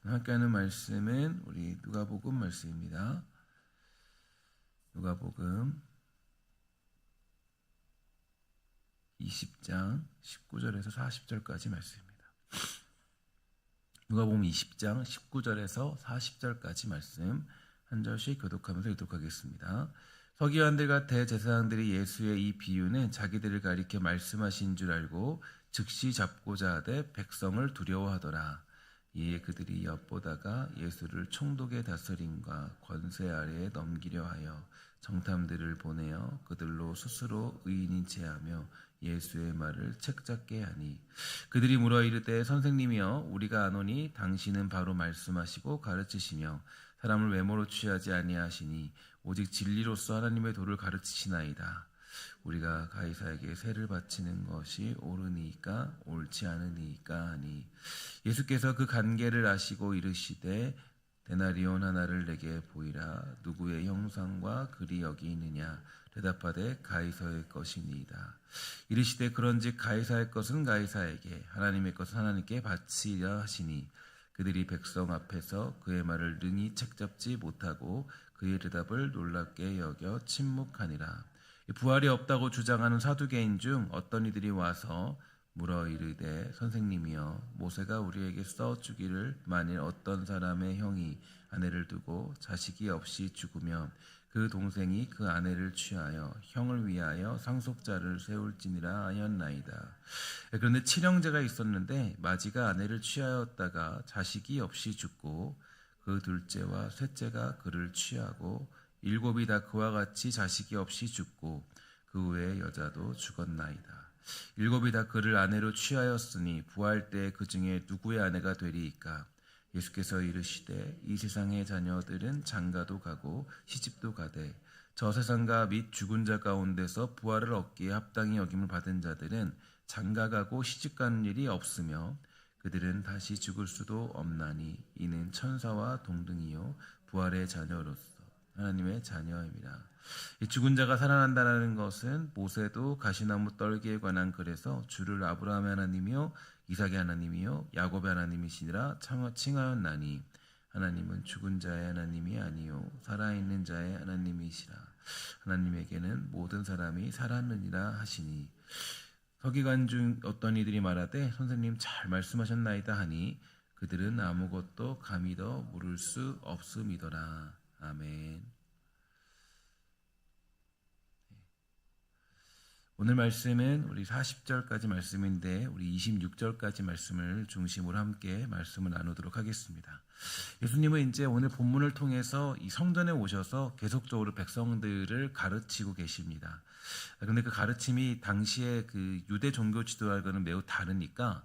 함께하는 말씀은 우리 누가복음 말씀입니다. 누가복음 20장 19절에서 40절까지 말씀입니다. 누가복음 20장 19절에서 40절까지 말씀 한 절씩 교독하면서 읽도록 하겠습니다. 서기관들과 대제사장들이 예수의 이 비유는 자기들을 가리켜 말씀하신 줄 알고 즉시 잡고자 하되 백성을 두려워하더라. 이에 그들이 엿보다가 예수를 총독의 다스림과 권세 아래에 넘기려 하여 정탐들을 보내어 그들로 스스로 의인인 체하며 예수의 말을 책잡게 하니 그들이 물어 이르되 선생님이여 우리가 아노니 당신은 바로 말씀하시고 가르치시며 사람을 외모로 취하지 아니하시니 오직 진리로서 하나님의 도를 가르치시나이다. 우리가 가이사에게 세를 바치는 것이 옳으니까 옳지 않으니까 하니 예수께서 그 관계를 아시고 이르시되 데나리온 하나를 내게 보이라. 누구의 형상과 글이 여기 있느냐. 대답하되 가이사의 것이니이다. 이르시되 그런즉 가이사의 것은 가이사에게 하나님의 것은 하나님께 바치려 하시니 그들이 백성 앞에서 그의 말을 능히 책잡지 못하고 그의 대답을 놀랍게 여겨 침묵하니라. 부활이 없다고 주장하는 사두개인 중 어떤 이들이 와서 물어 이르되 선생님이여 모세가 우리에게 써주기를 만일 어떤 사람의 형이 아내를 두고 자식이 없이 죽으면 그 동생이 그 아내를 취하여 형을 위하여 상속자를 세울지니라 하였나이다. 그런데 칠형제가 있었는데 마지가 아내를 취하였다가 자식이 없이 죽고 그 둘째와 셋째가 그를 취하고 일곱이 다 그와 같이 자식이 없이 죽고 그 후에 여자도 죽었나이다. 일곱이 다 그를 아내로 취하였으니 부활 때 그 중에 누구의 아내가 되리이까? 예수께서 이르시되 이 세상의 자녀들은 장가도 가고 시집도 가되 저 세상과 및 죽은 자 가운데서 부활을 얻기에 합당히 여김을 받은 자들은 장가가고 시집가는 일이 없으며 그들은 다시 죽을 수도 없나니 이는 천사와 동등이요 부활의 자녀로서 하나님의 자녀입니다. 이 죽은 자가 살아난다는 것은 모세도 가시나무 떨기에 관한 글에서 주를 아브라함의 하나님이요 이삭의 하나님이요 야곱의 하나님이시니라 칭하였나니 하나님은 죽은 자의 하나님이 아니요 살아있는 자의 하나님이시라. 하나님에게는 모든 사람이 살았느니라 하시니 서기관 중 어떤 이들이 말하되 선생님 잘 말씀하셨나이다 하니 그들은 아무것도 감히 더 물을 수 없음이더라. 아멘. 오늘 말씀은 우리 40절까지 말씀인데 우리 26절까지 말씀을 중심으로 함께 말씀을 나누도록 하겠습니다. 예수님은 이제 오늘 본문을 통해서 이 성전에 오셔서 계속적으로 백성들을 가르치고 계십니다. 그런데 그 가르침이 당시에 그 유대 종교 지도와는 매우 다르니까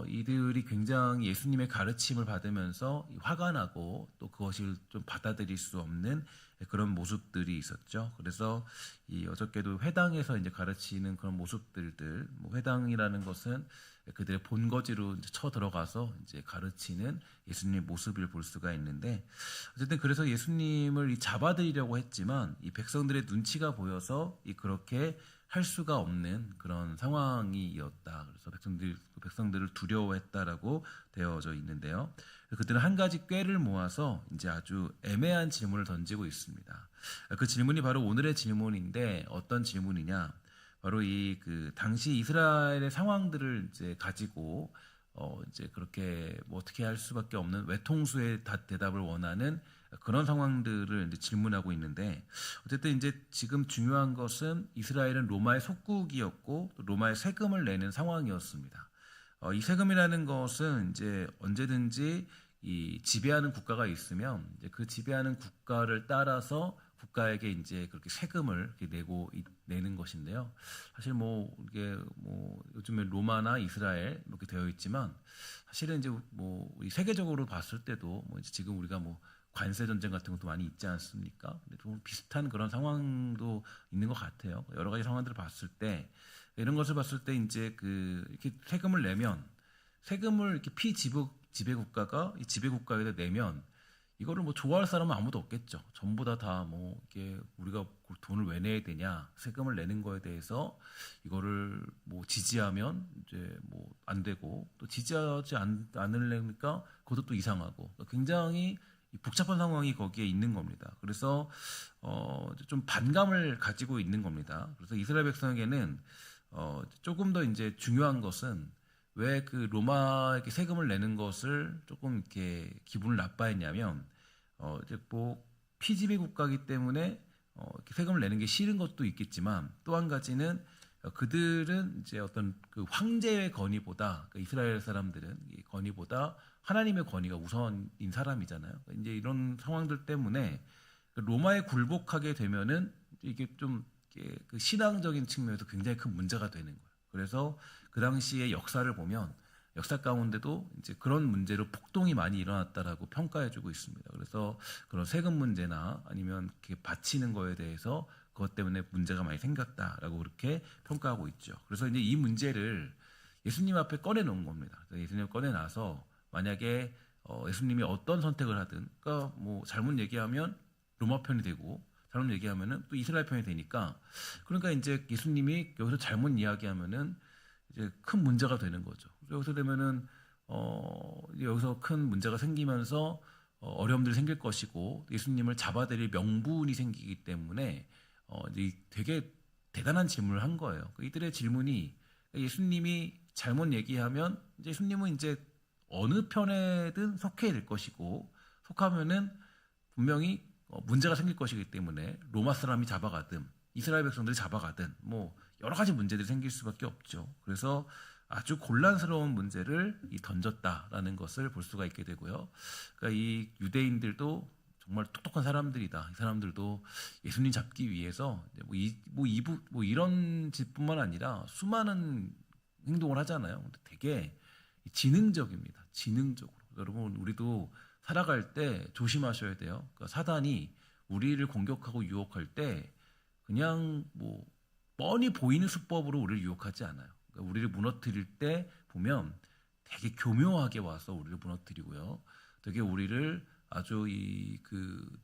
이들이 굉장히 예수님의 가르침을 받으면서 화가 나고 또 그것을 좀 받아들일 수 없는 그런 모습들이 있었죠. 그래서 이 어저께도 회당에서 이제 가르치는 그런 모습들들, 뭐 회당이라는 것은 그들의 본거지로 이제 쳐 들어가서 이제 가르치는 예수님의 모습을 볼 수가 있는데 어쨌든 그래서 예수님을 잡아들이려고 했지만 이 백성들의 눈치가 보여서 그렇게 할 수가 없는 그런 상황이었다. 그래서 백성들을 두려워했다라고 되어져 있는데요. 그들은 한 가지 꾀를 모아서 이제 아주 애매한 질문을 던지고 있습니다. 그 질문이 바로 오늘의 질문인데 어떤 질문이냐? 바로 그 당시 이스라엘의 상황들을 이제 가지고 이제 그렇게 뭐 어떻게 할 수밖에 없는 외통수의 대답을 원하는 그런 상황들을 이제 질문하고 있는데 어쨌든 이제 지금 중요한 것은 이스라엘은 로마의 속국이었고 로마의 세금을 내는 상황이었습니다. 이 세금이라는 것은 이제 언제든지 이 지배하는 국가가 있으면 이제 그 지배하는 국가를 따라서 국가에게 이제 그렇게 세금을 이렇게 내는 것인데요. 사실 뭐 이게 뭐 요즘에 로마나 이스라엘 이렇게 되어 있지만 사실은 이제 뭐 세계적으로 봤을 때도 뭐 이제 지금 우리가 뭐 관세 전쟁 같은 것도 많이 있지 않습니까? 근데 좀 비슷한 그런 상황도 있는 것 같아요. 여러 가지 상황들을 봤을 때 이런 것을 봤을 때 이제 이렇게 세금을 내면 세금을 이렇게 지배 국가가 이 지배 국가에다 내면 이거를 뭐 좋아할 사람은 아무도 없겠죠. 전부 다 뭐 이게 우리가 돈을 왜 내야 되냐, 세금을 내는 거에 대해서 이거를 뭐 지지하면 이제 뭐 안 되고 또 지지하지 않으려니까 그것도 또 이상하고 굉장히 복잡한 상황이 거기에 있는 겁니다. 그래서 좀 반감을 가지고 있는 겁니다. 그래서 이스라엘 백성에게는 조금 더 이제 중요한 것은 왜 그 로마에게 세금을 내는 것을 조금 이렇게 기분을 나빠했냐면 이제 뭐 피지배 국가이기 때문에 이렇게 세금을 내는 게 싫은 것도 있겠지만 또 한 가지는 그들은 이제 어떤 그 황제의 권위보다 그 이스라엘 사람들은 이 권위보다 하나님의 권위가 우선인 사람이잖아요. 이제 이런 상황들 때문에 로마에 굴복하게 되면은 이게 좀 이게 그 신앙적인 측면에서 굉장히 큰 문제가 되는 거예요. 그래서 그 당시의 역사를 보면 역사 가운데도 이제 그런 문제로 폭동이 많이 일어났다라고 평가해주고 있습니다. 그래서 그런 세금 문제나 아니면 이렇게 바치는 거에 대해서 그것 때문에 문제가 많이 생겼다라고 그렇게 평가하고 있죠. 그래서 이제 이 문제를 예수님 앞에 꺼내놓은 겁니다. 예수님 꺼내놔서 만약에 예수님이 어떤 선택을 하든, 그러니까 뭐 잘못 얘기하면 로마 편이 되고 잘못 얘기하면은 또 이스라엘 편이 되니까, 그러니까 이제 예수님이 여기서 잘못 이야기하면은 이제 큰 문제가 되는 거죠. 여기서 되면은 여기서 큰 문제가 생기면서 어려움들이 생길 것이고 예수님을 잡아들일 명분이 생기기 때문에 이제 되게 대단한 질문을 한 거예요. 이들의 질문이 예수님이 잘못 얘기하면 이제 예수님은 이제 어느 편에든 속해야 될 것이고 속하면은 분명히 문제가 생길 것이기 때문에 로마 사람이 잡아가든 이스라엘 백성들이 잡아가든 뭐 여러 가지 문제들이 생길 수밖에 없죠. 그래서 아주 곤란스러운 문제를 던졌다라는 것을 볼 수가 있게 되고요. 그러니까 이 유대인들도 정말 똑똑한 사람들이다. 이 사람들도 예수님 잡기 위해서 이런 짓뿐만 아니라 수많은 행동을 하잖아요. 근데 되게 지능적입니다. 지능적으로. 여러분, 우리도 살아갈 때 조심하셔야 돼요. 그러니까 사단이 우리를 공격하고 유혹할 때 그냥 뭐 뻔히 보이는 수법으로 우리를 유혹하지 않아요. 그러니까 우리를 무너뜨릴 때 보면 되게 교묘하게 와서 우리를 무너뜨리고요. 되게 우리를 아주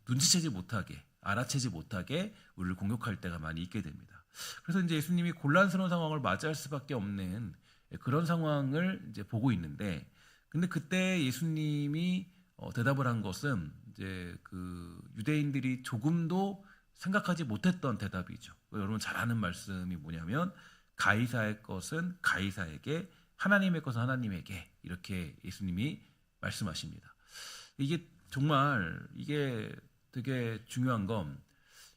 눈치채지 못하게, 알아채지 못하게 우리를 공격할 때가 많이 있게 됩니다. 그래서 이제 예수님이 곤란스러운 상황을 맞이할 수밖에 없는 그런 상황을 이제 보고 있는데, 근데 그때 예수님이 대답을 한 것은 이제 그 유대인들이 조금도 생각하지 못했던 대답이죠. 여러분 잘 아는 말씀이 뭐냐면 가이사의 것은 가이사에게, 하나님의 것은 하나님에게, 이렇게 예수님이 말씀하십니다. 이게 정말 이게 되게 중요한 건,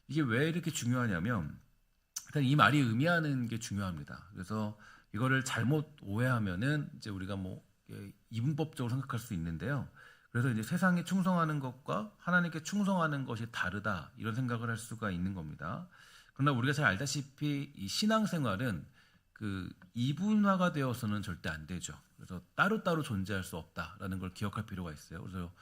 이게 왜 이렇게 중요하냐면 일단 이 말이 의미하는 게 중요합니다. 그래서 이거를 잘못 오해하면은 이제 우리가 뭐 이분법적으로 생각할 수 있는데요. 그래서 이제 세상에 충성하는 것과 하나님께 충성하는 것이 다르다, 이런 생각을 할 수가 있는 겁니다. 그러나 우리가 잘 알다시피 이 신앙생활은 그 이분화가 되어서는 절대 안 되죠. 그래서 따로따로 존재할 수 없다라는 걸 기억할 필요가 있어요. 그래서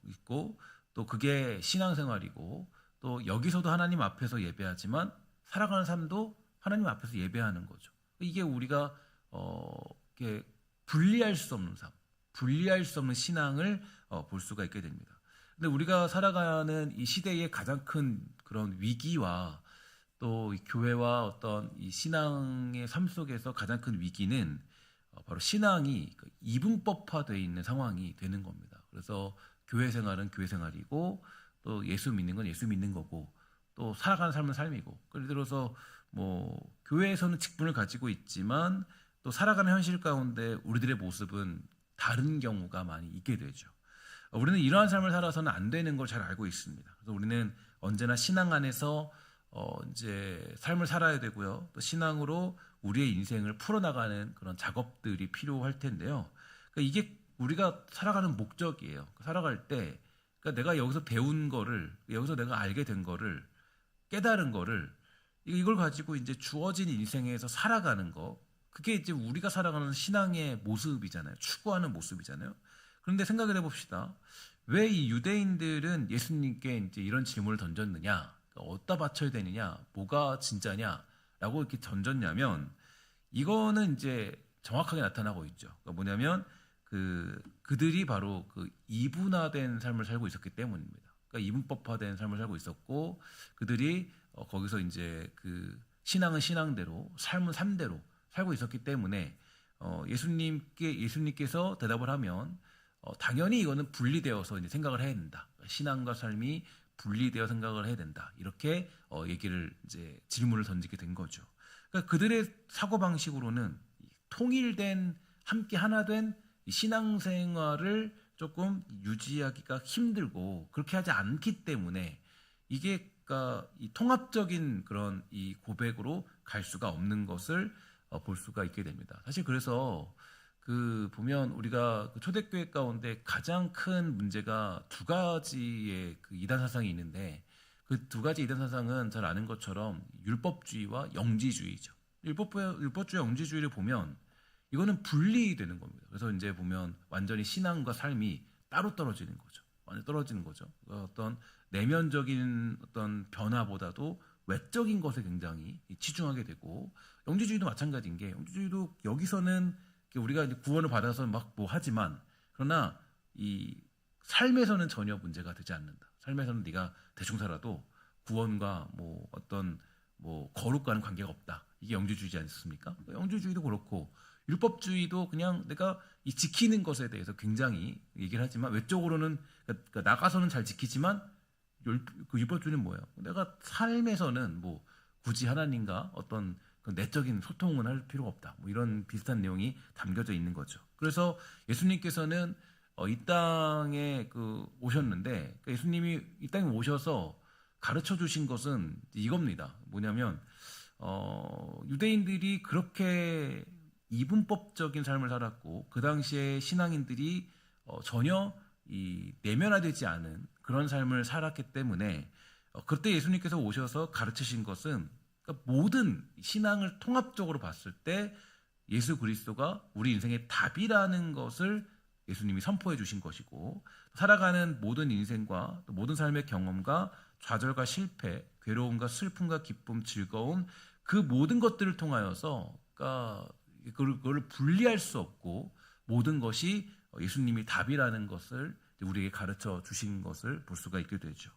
있고 또 그게 신앙생활이고, 또 여기서도 하나님 앞에서 예배하지만 살아가는 삶도 하나님 앞에서 예배하는 거죠. 이게 우리가 이렇게 분리할 수 없는 삶, 분리할 수 없는 신앙을 볼 수가 있게 됩니다. 근데 우리가 살아가는 이 시대의 가장 큰 그런 위기와 또 이 교회와 어떤 이 신앙의 삶 속에서 가장 큰 위기는 바로 신앙이 이분법화되어 있는 상황이 되는 겁니다. 그래서 교회 생활은 교회 생활이고, 또 예수 믿는 건 예수 믿는 거고, 또 살아가는 삶은 삶이고. 예를 들어서 뭐 교회에서는 직분을 가지고 있지만 또 살아가는 현실 가운데 우리들의 모습은 다른 경우가 많이 있게 되죠. 우리는 이러한 삶을 살아서는 안 되는 걸 잘 알고 있습니다. 그래서 우리는 언제나 신앙 안에서 이제 삶을 살아야 되고요. 또 신앙으로 우리의 인생을 풀어나가는 그런 작업들이 필요할 텐데요. 그러니까 이게 우리가 살아가는 목적이에요. 살아갈 때, 그러니까 내가 여기서 배운 거를, 여기서 내가 알게 된 거를, 깨달은 거를, 이걸 가지고 이제 주어진 인생에서 살아가는 거, 그게 이제 우리가 살아가는 신앙의 모습이잖아요. 추구하는 모습이잖아요. 그런데 생각을 해봅시다. 왜 이 유대인들은 예수님께 이제 이런 질문을 던졌느냐? 어디다 바쳐야 되느냐? 뭐가 진짜냐? 라고 이렇게 던졌냐면, 이거는 이제 정확하게 나타나고 있죠. 그러니까 뭐냐면, 그들이 바로 그 이분화된 삶을 살고 있었기 때문입니다. 그러니까 이분법화된 삶을 살고 있었고 그들이 거기서 이제 그 신앙은 신앙대로, 삶은 삶대로 살고 있었기 때문에 예수님께서 대답을 하면 당연히 이거는 분리되어서 이제 생각을 해야 된다. 신앙과 삶이 분리되어 생각을 해야 된다. 이렇게 얘기를 이제 질문을 던지게 된 거죠. 그러니까 그들의 사고 방식으로는 통일된 함께 하나 된 신앙생활을 조금 유지하기가 힘들고 그렇게 하지 않기 때문에 이게 그러니까 이 통합적인 그런 이 고백으로 갈 수가 없는 것을 볼 수가 있게 됩니다. 사실 그래서 그 보면 우리가 그 초대교회 가운데 가장 큰 문제가 두 가지의 그 이단 사상이 있는데 그 두 가지 이단 사상은 잘 아는 것처럼 율법주의와 영지주의죠. 율법주의, 영지주의를 보면 이거는 분리되는 겁니다. 그래서 이제 보면 완전히 신앙과 삶이 따로 떨어지는 거죠. 완전 떨어지는 거죠. 어떤 내면적인 어떤 변화보다도 외적인 것에 굉장히 치중하게 되고 영지주의도 마찬가지인 게 영지주의도 여기서는 우리가 이제 구원을 받아서 막 뭐 하지만 그러나 이 삶에서는 전혀 문제가 되지 않는다. 삶에서는 네가 대충 살아도 구원과 뭐 어떤 뭐 거룩과는 관계가 없다. 이게 영지주의지 않습니까? 영지주의도 그렇고 율법주의도 그냥 내가 이 지키는 것에 대해서 굉장히 얘기를 하지만 외적으로는 그러니까 나가서는 잘 지키지만 그 율법주의는 뭐예요? 내가 삶에서는 뭐 굳이 하나님과 어떤 그 내적인 소통은 할 필요가 없다. 뭐 이런 비슷한 내용이 담겨져 있는 거죠. 그래서 예수님께서는 이 땅에 오셨는데 그러니까 예수님이 이 땅에 오셔서 가르쳐 주신 것은 이겁니다. 뭐냐면 유대인들이 그렇게 이분법적인 삶을 살았고 그 당시에 신앙인들이 전혀 이 내면화되지 않은 그런 삶을 살았기 때문에 그때 예수님께서 오셔서 가르치신 것은 그러니까 모든 신앙을 통합적으로 봤을 때 예수 그리스도가 우리 인생의 답이라는 것을 예수님이 선포해 주신 것이고 살아가는 모든 인생과 또 모든 삶의 경험과 좌절과 실패, 괴로움과 슬픔과 기쁨, 즐거움 그 모든 것들을 통하여서 그러니까 그걸 분리할 수 없고 모든 것이 예수님이 답이라는 것을 우리에게 가르쳐 주신 것을 볼 수가 있게 되죠.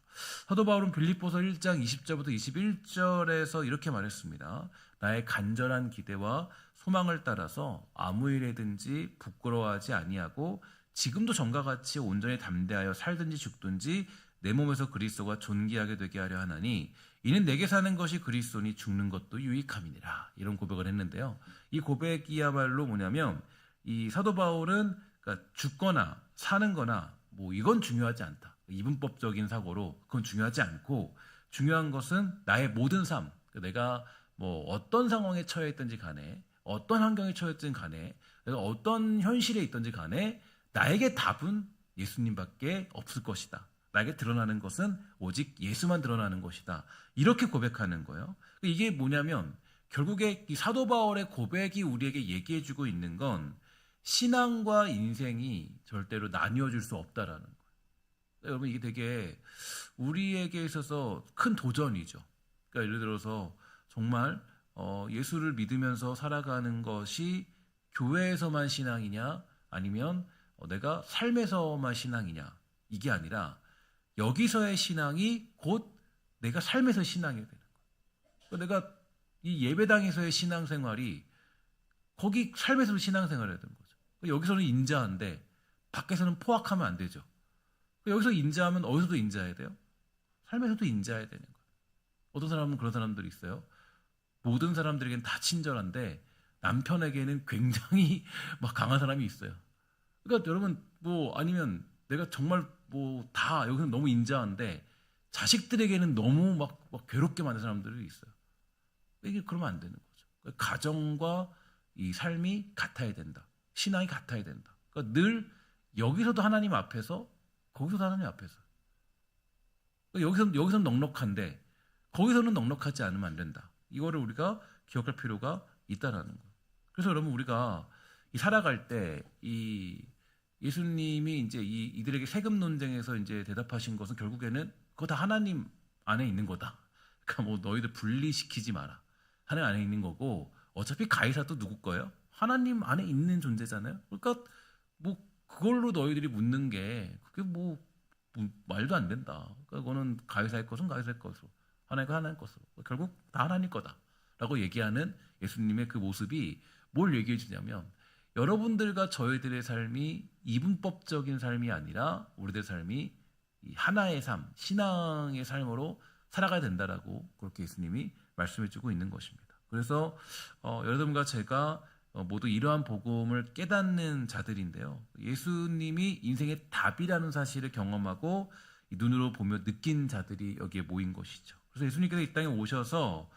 사도 바울은 빌립보서 1장 20절부터 21절에서 이렇게 말했습니다. 나의 간절한 기대와 소망을 따라서 아무 일에든지 부끄러워하지 아니하고 지금도 전과 같이 온전히 담대하여 살든지 죽든지 내 몸에서 그리스도가 존귀하게 되게 하려 하나니 이는 내게 사는 것이 그리스도니 죽는 것도 유익함이니라. 이런 고백을 했는데요. 이 고백이야말로 뭐냐면 이 사도 바울은 그러니까 죽거나 사는 거나 뭐 이건 중요하지 않다. 이분법적인 사고로 그건 중요하지 않고 중요한 것은 나의 모든 삶. 내가 뭐 어떤 상황에 처해 있든지 간에 어떤 환경에 처해 있든 간에 내가 어떤 현실에 있든지 간에 나에게 답은 예수님밖에 없을 것이다. 나에게 드러나는 것은 오직 예수만 드러나는 것이다. 이렇게 고백하는 거예요. 이게 뭐냐면 결국에 이 사도 바울의 고백이 우리에게 얘기해주고 있는 건 신앙과 인생이 절대로 나뉘어질 수 없다라는 거예요. 여러분 이게 되게 우리에게 있어서 큰 도전이죠. 그러니까 예를 들어서 정말 예수를 믿으면서 살아가는 것이 교회에서만 신앙이냐 아니면 내가 삶에서만 신앙이냐 이게 아니라 여기서의 신앙이 곧 내가 삶에서 신앙이 되는 거예요. 그러니까 내가 이 예배당에서의 신앙생활이 거기 삶에서도 신앙생활이 되는 거죠. 여기서는 인자한데 밖에서는 포악하면 안 되죠. 여기서 인자하면 어디서도 인자해야 돼요? 삶에서도 인자해야 되는 거예요. 어떤 사람은 그런 사람들이 있어요. 모든 사람들에게는 다 친절한데 남편에게는 굉장히 막 강한 사람이 있어요. 그러니까 여러분 뭐 아니면 내가 정말 뭐 다 여기서 너무 인자한데 자식들에게는 너무 막 괴롭게 만든 사람들이 있어요. 이게 그러면 안 되는 거죠. 가정과 이 삶이 같아야 된다. 신앙이 같아야 된다. 그러니까 늘 여기서도 하나님 앞에서 거기서도 하나님 앞에서 그러니까 여기서는 넉넉한데 거기서는 넉넉하지 않으면 안 된다. 이거를 우리가 기억할 필요가 있다라는 거예요. 그래서 여러분 우리가 살아갈 때 이 예수님이 이제 이들에게 세금 논쟁에서 이제 대답하신 것은 결국에는 그거 다 하나님 안에 있는 거다. 그러니까 뭐 너희들 분리시키지 마라. 하나님 안에 있는 거고 어차피 가이사도 누구 거예요? 하나님 안에 있는 존재잖아요. 그러니까 뭐 그걸로 너희들이 묻는 게 그게 뭐 말도 안 된다. 그러니까 그거는 가이사의 것은 가이사의 것으로, 하나님 거 하나님 것으로, 결국 다 하나님 거다라고 얘기하는 예수님의 그 모습이 뭘 얘기해 주냐면, 여러분들과 저희들의 삶이 이분법적인 삶이 아니라 우리들의 삶이 이 하나의 삶, 신앙의 삶으로 살아가야 된다라고 그렇게 예수님이 말씀해 주고 있는 것입니다. 그래서 여러분과 제가 모두 이러한 복음을 깨닫는 자들인데요. 예수님이 인생의 답이라는 사실을 경험하고 눈으로 보며 느낀 자들이 여기에 모인 것이죠. 그래서 예수님께서 이 땅에 오셔서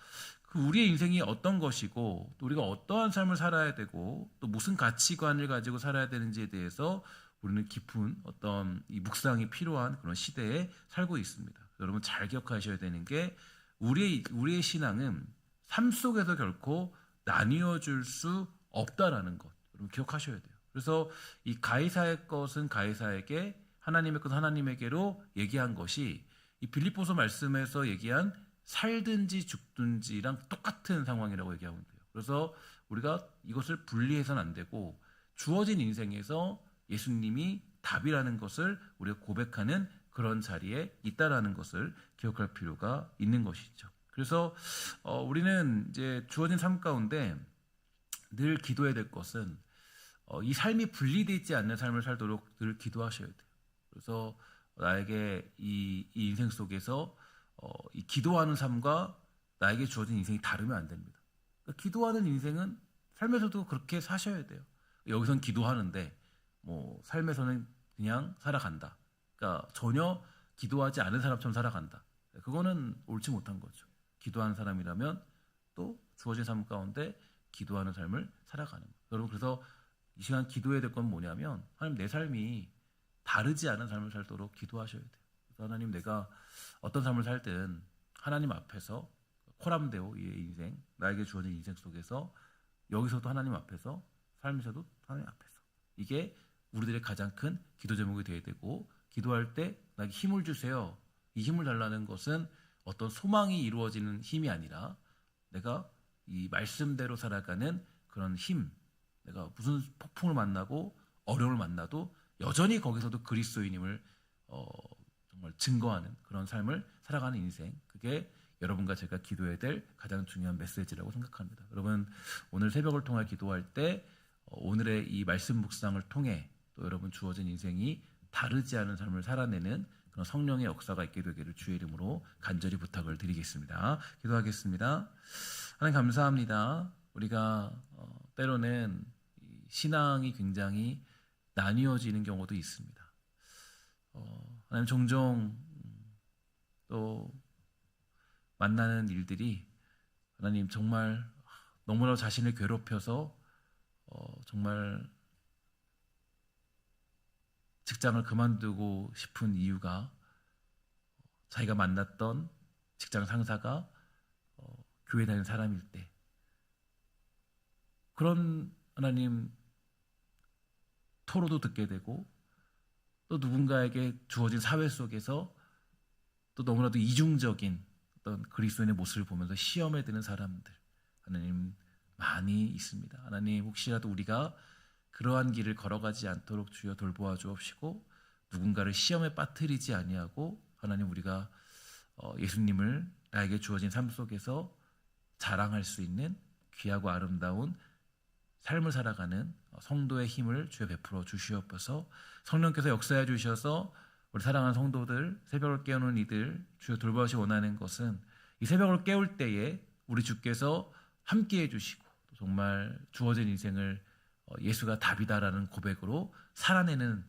그 우리의 인생이 어떤 것이고, 또 우리가 어떠한 삶을 살아야 되고, 또 무슨 가치관을 가지고 살아야 되는지에 대해서 우리는 깊은 어떤 이 묵상이 필요한 그런 시대에 살고 있습니다. 여러분 잘 기억하셔야 되는 게, 우리의 신앙은 삶 속에서 결코 나뉘어 줄 수 없다라는 것, 여러분 기억하셔야 돼요. 그래서 이 가이사의 것은 가이사에게, 하나님의 것은 하나님에게로 얘기한 것이 이 빌립보서 말씀에서 얘기한 살든지 죽든지랑 똑같은 상황이라고 얘기하면 돼요. 그래서 우리가 이것을 분리해서는 안 되고, 주어진 인생에서 예수님이 답이라는 것을 우리가 고백하는 그런 자리에 있다라는 것을 기억할 필요가 있는 것이죠. 그래서 우리는 이제 주어진 삶 가운데 늘 기도해야 될 것은 이 삶이 분리되어 있지 않는 삶을 살도록 늘 기도하셔야 돼요. 그래서 나에게 이 인생 속에서 이 기도하는 삶과 나에게 주어진 인생이 다르면 안 됩니다. 그러니까 기도하는 인생은 삶에서도 그렇게 사셔야 돼요. 여기선 기도하는데 뭐 삶에서는 그냥 살아간다. 그러니까 전혀 기도하지 않은 사람처럼 살아간다. 그거는 옳지 못한 거죠. 기도하는 사람이라면 또 주어진 삶 가운데 기도하는 삶을 살아가는 거예요. 여러분, 그래서 이 시간 기도해야 될 건 뭐냐면, 하나님, 내 삶이 다르지 않은 삶을 살도록 기도하셔야 돼요. 그래서 하나님, 내가 어떤 삶을 살든 하나님 앞에서 코람데오, 이 인생, 나에게 주어진 인생 속에서, 여기서도 하나님 앞에서, 삶에서도 하나님 앞에서, 이게 우리들의 가장 큰 기도 제목이 되어야 되고, 기도할 때 나에게 힘을 주세요. 이 힘을 달라는 것은 어떤 소망이 이루어지는 힘이 아니라, 내가 이 말씀대로 살아가는 그런 힘, 내가 무슨 폭풍을 만나고 어려움을 만나도 여전히 거기서도 그리스도인임을 정말 증거하는 그런 삶을 살아가는 인생, 그게 여러분과 제가 기도해야 될 가장 중요한 메시지라고 생각합니다. 여러분, 오늘 새벽을 통해 기도할 때 오늘의 이 말씀 묵상을 통해 또 여러분 주어진 인생이 다르지 않은 삶을 살아내는 그런 성령의 역사가 있게 되기를 주의 이름으로 간절히 부탁을 드리겠습니다. 기도하겠습니다. 하나님, 감사합니다. 우리가 때로는 신앙이 굉장히 나뉘어지는 경우도 있습니다. 하나님, 종종 또 만나는 일들이 하나님 정말 너무나 자신을 괴롭혀서 정말 직장을 그만두고 싶은 이유가 자기가 만났던 직장 상사가 교회 다니는 사람일 때, 그런 하나님 토로도 듣게 되고, 또 누군가에게 주어진 사회 속에서 또 너무나도 이중적인 어떤 그리스도인의 모습을 보면서 시험에 드는 사람들, 하나님 많이 있습니다. 하나님, 혹시라도 우리가 그러한 길을 걸어가지 않도록 주여 돌보아 주옵시고, 누군가를 시험에 빠뜨리지 아니하고, 하나님, 우리가 예수님을 나에게 주어진 삶 속에서 자랑할 수 있는 귀하고 아름다운 삶을 살아가는 성도의 힘을 주여 베풀어 주시옵소서. 성령께서 역사해 주셔서 우리 사랑하는 성도들, 새벽을 깨우는 이들 주여 돌보시 원하는 것은, 이 새벽을 깨울 때에 우리 주께서 함께해 주시고 정말 주어진 인생을 예수가 답이다라는 고백으로 살아내는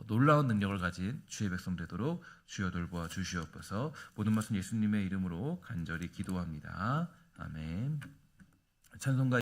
놀라운 능력을 가진 주의 백성 되도록 주여 돌보아 주시옵소서. 모든 말씀 예수님의 이름으로 간절히 기도합니다. 아멘. 찬송가